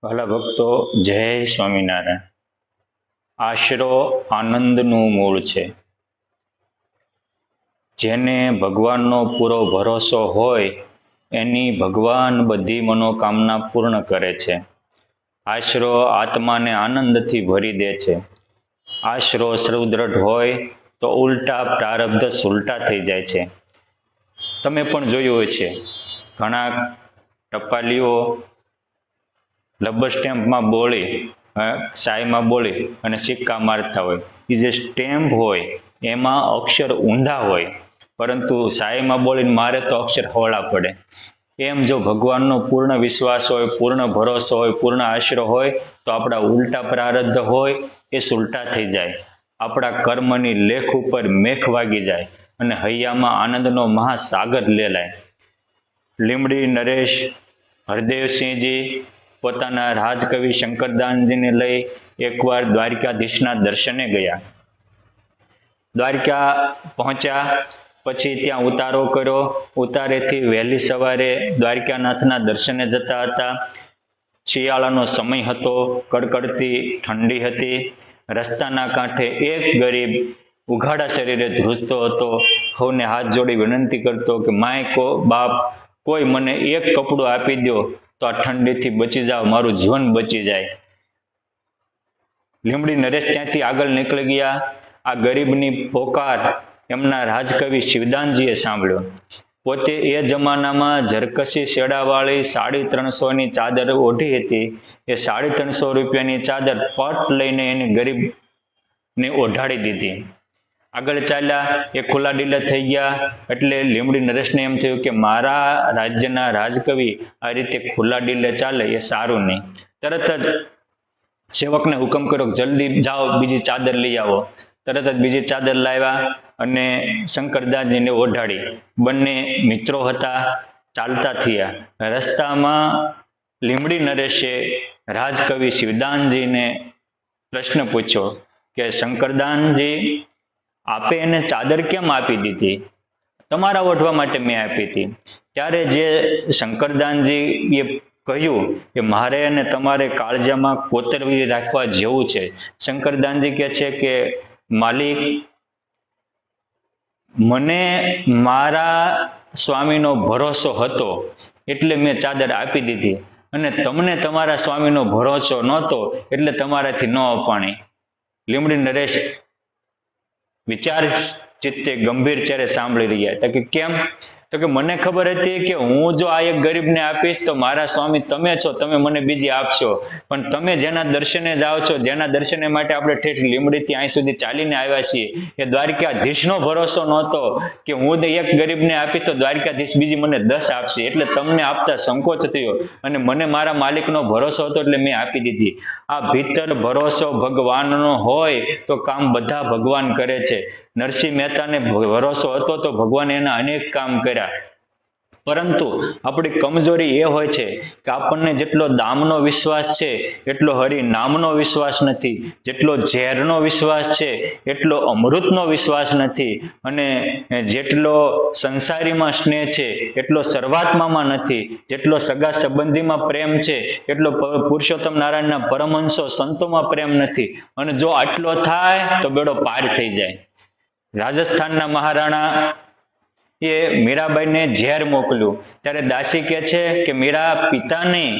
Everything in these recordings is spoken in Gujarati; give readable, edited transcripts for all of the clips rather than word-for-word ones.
ભલા ભક્તો, જય સ્વામિનારાયણ. આશરો આનંદનું મૂળ છે. જેને ભગવાનનો પૂરો ભરોસો હોય એની ભગવાન બધી મનોકામના પૂર્ણ કરે છે. આશરો આત્માને આનંદથી ભરી દે છે. આશરો સર્વદ્રઢ હોય તો ઉલટા પ્રારબ્ધ સુલટા થઈ જાય છે. તમે પણ જોયું હોય છે, ઘણા ટપાલીઓ રબર સ્ટેમ્પમાં બોળી શાહીમાં બોલી અને સિક્કા મારતા હોય. એ જે સ્ટેમ્પ હોય એમાં અક્ષર ઊંધા હોય, પરંતુ શાહીમાં બોલીને મારે તો અક્ષર હળા પડે. એમ જો ભગવાનનો પૂર્ણ વિશ્વાસ હોય, પૂર્ણ ભરોસો હોય, પૂર્ણ આશરો હોય તો આપણા ઉલટા પ્રારબ્ધ હોય એ સુલટા થઈ જાય. આપણા કર્મની લેખ ઉપર મેખ વાગી જાય અને હૈયામાં આનંદનો મહાસાગર લેલાય. લીમડી નરેશ હરદેવસિંહજી પોતાના રાજકવિ શંકરદાનજીને લઈ એકવાર દ્વારકાધીશના દર્શને ગયા. દ્વારકા પહોંચ્યા પછી ત્યાં ઉતારો કર્યો. ઉતારેથી વહેલી સવારે દ્વારકાનાથના દર્શને જતા હતા. શિયાળાનો સમય હતો, કડકડતી ઠંડી હતી. રસ્તાના કાંઠે એક ગરીબ ઉઘાડા શરીરે ધ્રુજતો હતો. સૌને હાથ જોડી વિનંતી કરતો કે માય બાપ, કોઈ મને એક કપડું આપી દો તો આ ઠંડીથી બચી જાવ, મારું જીવન બચી જાય. લીમડી નરેશ ત્યાંથી આગળ નીકળી ગયા. આ ગરીબની પોકાર એમના રાજકવિ શિવદાનજીએ સાંભળ્યો. પોતે એ જમાનામાં ઝરકસી શેડાવાળી 350ની ચાદર ઓઢી હતી. એ 350 રૂપિયાની ચાદર પટ લઈને એની ગરીબને ઓઢાડી દીધી. આગળ ચાલ્યા, એ ખુલ્લા ડીલા થઈ ગયા. એટલે લીમડી નરેશને એમ થયું કે મારા રાજ્યના રાજકવિ આ રીતે ખુલ્લા ડીલે ચાલે એ સારું નહીં. તરત જ સેવકને હુકમ કર્યો કે જલ્દી જાઓ, બીજી ચાદર લઈ આવો. તરત જ બીજી ચાદર લાવ્યા અને શંકરદાસજીને ઓઢાડી. બંને મિત્રો હતા, ચાલતા થયા. રસ્તામાં લીમડી નરેશે રાજકવિ શિવદાનજીને પ્રશ્ન પૂછ્યો કે શંકરદાનજી, આપે એને ચાદર કેમ આપી દીધી? તમારા ઓઢવા માટે મેં આપી હતી. ત્યારે જે શંકરદાનજી એ કહ્યું કે મારે અને તમારે કાળજામાં કોતરવી રાખવા જેવું છે. શંકરદાનજી કહે છે કે માલિક, મને મારા સ્વામીનો ભરોસો હતો એટલે મેં ચાદર આપી દીધી, અને તમને તમારા સ્વામીનો ભરોસો નહોતો એટલે તમારાથી ન અપાણી. લીમડી નરેશ વિચાર ચિત્તે ગંભીર ચહેરે સાંભળી રહ્યા હતા કે કેમ? તો કે મને ખબર હતી કે હું જો આ એક ગરીબને આપીશ તો મારા સ્વામી તમે છો, તમે મને બીજી આપશો. પણ તમે જેના દર્શને જાઓ છો, જેના દર્શને માટે આપણે ઠેઠ લીમડીથી અહીં સુધી ચાલીને આવ્યા છીએ, એ દ્વારકાધીશનો ભરોસો નહોતો કે હું એક ગરીબને આપીશ તો દ્વારકાધીશ બીજી મને 10 આપશે. એટલે તમને આપતા સંકોચ થયો અને મને મારા માલિકનો ભરોસો હતો એટલે મેં આપી દીધી. આ ભીતર ભરોસો ભગવાનનો હોય તો કામ બધા ભગવાન કરે છે. નરસિંહ મહેતાને ભરોસો હતો તો ભગવાન એના અનેક કામ કર્યા. પરંતુ આપણી કમજોરી એ હોય છે કે આપણને જેટલો દામનો વિશ્વાસ છે એટલો હરિ નામનો વિશ્વાસ નથી, જેટલો ઝેરનો વિશ્વાસ છે એટલો અમૃતનો વિશ્વાસ નથી, અને જેટલો સંસારીમાં સ્નેહ છે એટલો સર્વાત્મામાં નથી, જેટલો સગા સંબંધીમાં પ્રેમ છે એટલો પુરુષોત્તમ નારાયણના પરમહંસો સંતોમાં પ્રેમ નથી. અને જો આટલો થાય તો બેડો પાર થઈ જાય. રાજસ્થાનના મહારાણા એ મીરાબાઈને ઝેર મોકલ્યું. ત્યારે દાસી કહે છે કે મીરા, પિતા નહીં,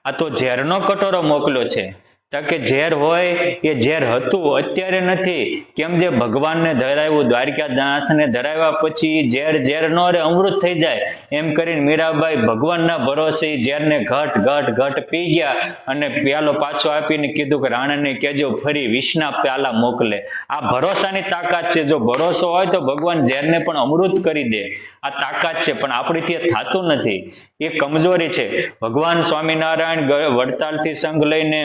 આ તો ઝેરનો કટોરો મોકલ્યો છે. કે ઝેર હોય એ ઝેર હતું, અત્યારે નથી. કેમ જે ભગવાનને ધરાવ્યું, દ્વારકાનાથને ધરાવ્યા પછી ઝેર ઝેર નો રે, અમૃત થઈ જાય. એમ કરીને મીરાબાઈ ભગવાનના ભરોસે ઝેરને ઘટ ઘટ ઘટ પી ગયા અને પ્યાલો પાછો આપીને કીધું કે રાણાને કહેજો ફરી વિષના પ્યાલા મોકલે. આ ભરોસાની તાકાત છે. જો ભરોસો હોય તો ભગવાન ઝેરને પણ અમૃત કરી દે. આ તાકાત છે, પણ આપણીથી એ થતું નથી. એ કમજોરી છે. ભગવાન સ્વામિનારાયણ વડતાલથી સંઘ લઈને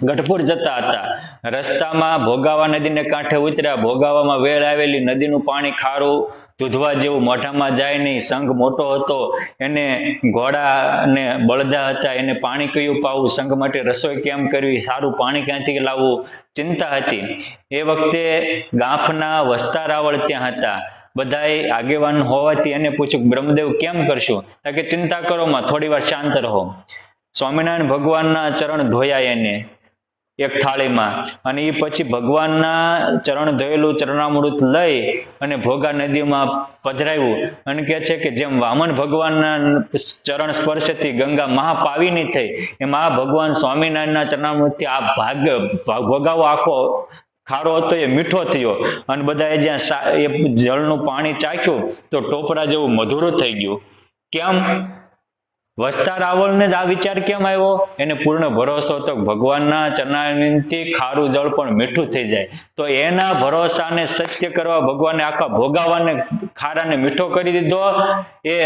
ગઢપુર જતા હતા. રસ્તામાં ભોગાવા નદીને કાંઠે ઉતર્યા. ભોગાવામાં વેળ આવેલી, નદીનું પાણી ખારું દૂધવા જેવું, મોઢામાં જાય નહીં. સંઘ મોટો હતો, એને ઘોડા અને બળદા હતા, એને પાણી કયું પાવું, સંઘ માટે રસોઈ કેમ કરવી, સારું પાણી ક્યાંથી લાવવું, ચિંતા હતી. એ વખતે ગાંફના વસ્તારાવળ ત્યાં હતા. બધાએ આગેવાન હોવાથી એને પૂછ્યું બ્રહ્મદેવ કેમ કરશું? કે ચિંતા કરો માં, થોડી વાર શાંત રહો. સ્વામિનારાયણ ભગવાનના ચરણ ધોયા એને એક થાળીમાં, અને એ પછી ભગવાનના ચરણ ધોયેલું ચરણામૃત લઈ અને ભોગા નદીમાં પધરાવ્યું, અને કહે છે કે જેમ વામન ભગવાનના ચરણ સ્પર્શથી ગંગા મહાપાવિની થઈ, એમાં આ ભગવાન સ્વામિનારાયણના ચરણામૃતથી આ ભોગાવો આખો ખારો હતો એ મીઠો થયો, અને બધાએ જ્યાં એ જળનું પાણી ચાખ્યું તો ટોપરા જેવું મધુરું થઈ ગયું. કેમ? વસતા રાવળને જ આ વિચાર કેમ આવ્યો? એને પૂર્ણ ભરોસો હતો ભગવાનના ચરણામૃતથી ખારું જળ પણ મીઠું થઈ જાય. તો એના ભરોસાને સત્ય કરવા ભગવાને આખા ભોગાવાને ખારાને મીઠો કરી દીધો. એ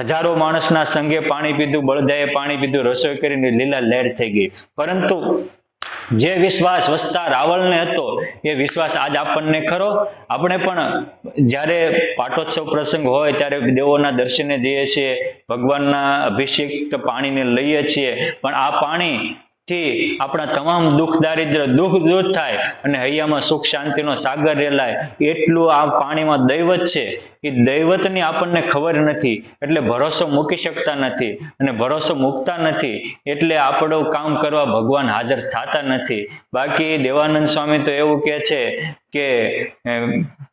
હજારો માણસના સંઘે પાણી પીધું, બળદાએ પાણી પીધું, રસોઈ કરીને લીલા લહેર થઈ ગઈ. પરંતુ જે વિશ્વાસ વસતા રાવળને હતો એ વિશ્વાસ આજ આપણને ખરો? આપણે પણ જ્યારે પાટોત્સવ પ્રસંગ હોય ત્યારે દેવોના દર્શને જઈએ છીએ, ભગવાનના અભિષેક પાણીને લઈએ છીએ, પણ આ પાણીથી આપણા તમામ દુઃખ દારિદ્ર દુઃખ દૂર થાય અને હૈયામાં સુખ શાંતિનો સાગર રેલાય, એટલું આ પાણીમાં દૈવત છે. એ દૈવતની આપણને ખબર નથી, એટલે ભરોસો મૂકી શકતા નથી, અને ભરોસો મૂકતા નથી એટલે આપણું કામ કરવા ભગવાન હાજર થતા નથી. બાકી દેવાનંદ સ્વામી તો એવું કહે છે કે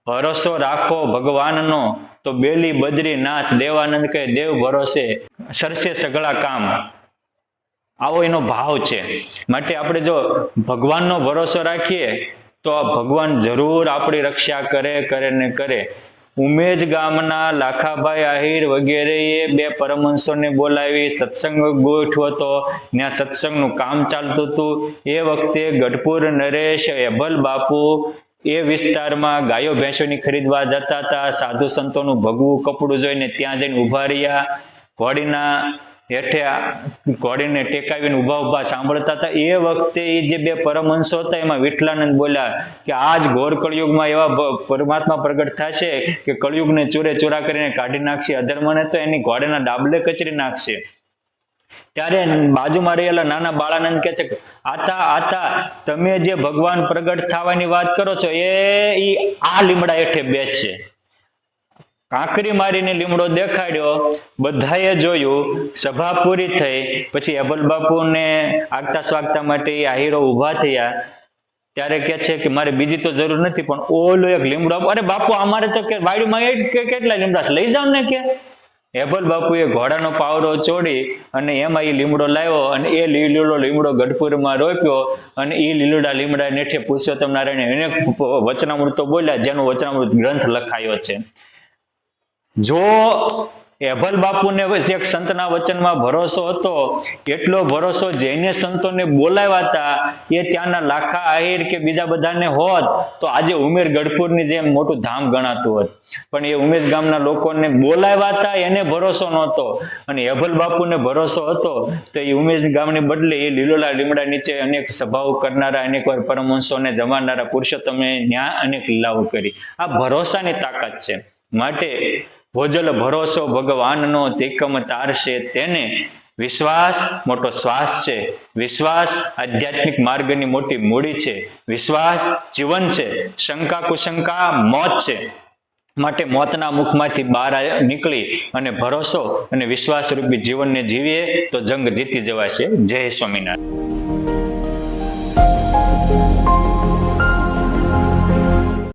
ભરોસો રાખો ભગવાનનો તો બેલી બદ્રી નાથ, દેવાનંદ કહે દેવ ભરોસે સરસે સઘળા કામ. આવો એનો ભાવ છે. માટે આપણે જો ભગવાનનો ભરોસો રાખીએ તો ભગવાન જરૂર આપણી રક્ષા કરે ને કરે. ઉમેજ ગામના લાખાભાઈ આહિર વગેરેએ બે પરમહંસોને બોલાવી સત્સંગ ગોઠવ્યો હતો. ત્યાં સત્સંગનું કામ ચાલતું હતું. એ વખતે ગઢપુર નરેશ એભલ બાપુ એ વિસ્તારમાં ગાયો ભેંસોની ખરીદવા જતા હતા. સાધુ સંતોનું ભગવું કપડું જોઈને ત્યાં જઈને ઉભા રહ્યા. ઘોડીના હેઠે ઘોડીને ટેકાવીને ઉભા સાંભળતા હતા. એ વખતે એ જે બે પરમહંસો હતા એમાં વિઠલાનંદ બોલ્યા કે આજ ઘોર કળિયુગમાં એવા પરમાત્મા પ્રગટ થશે કે કળિયુગને ચૂરે ચૂરા કરીને કાઢી નાખશે, અધર્મને તો એની ઘોડીના ડાબલે કચરી નાખશે. ત્યારે બાજુમાં રહેલા નાના બાળાનંદ કહે છે આતા તમે જે ભગવાન પ્રગટ થવાની વાત કરો છો એ આ લીમડા હેઠે બેસશે. કાંકરી મારીને લીમડો દેખાડ્યો, બધાએ જોયું, સભા પૂરી થઈ. પછી અભલ બાપુને આગતા સ્વાગતા માટે એ આહીરો ઉભા થયા. ત્યારે કે છે કે મારે બીજી તો જરૂર નથી, પણ ઓલો એક લીમડો. અરે બાપુ અમારે તો કે વાડીમાં કેટલા લીમડા લઈ જાવ ને કે. હેબલ બાપુએ ઘોડાનો પાવડો ચોડી અને એમાં એ લીમડો લાવ્યો, અને એ લીલો લીમડો ગઢપુરમાં રોપ્યો, અને એ લીલુડા લીમડા નેઠે પુરુષોત્તમ નારાયણ એને વચનામૃતો બોલ્યા, જેનો વચનામૃત ગ્રંથ લખાયો છે. જો એભલ બાપુને એક સંતના વચનમાં ભરોસો હતો, એટલો ભરોસો જૈન્ય સંતોને બોલાવ્યા હતા એ ત્યાંના લાખા આહિર કે બીજા બધાને હોત તો આજે ઉમેર ગઢપુરની જેમ મોટું ધામ ગણાતું હોત. પણ એ ઉમેશ ગામના લોકોને બોલાવ્યા હતા એને ભરોસો નહોતો, અને એભલ બાપુને ભરોસો હતો તો એ ઉમેશ ગામને બદલે એ લીલોલા લીમડા નીચે અનેક સભાઓ કરનારા, અનેક વાર પરમહંસોને જમાડનારા પુરુષોત્તમે ન્યા અનેક લીલાઓ કરી. આ ભરોસાની તાકાત છે. માટે ભોજલ ભરોસો ભગવાનનો તિકમ તારશે તેને. વિશ્વાસ મોટો શ્વાસ છે. વિશ્વાસ આધ્યાત્મિક માર્ગની મોટી મૂડી છે. વિશ્વાસ જીવન છે. શંકા કુશંકા મોત છે. માટે મોતના મુખમાંથી બહાર નીકળી અને ભરોસો અને વિશ્વાસ રૂપી જીવનને જીવીએ તો જંગ જીતી જવાશે. જય સ્વામિનારાયણ.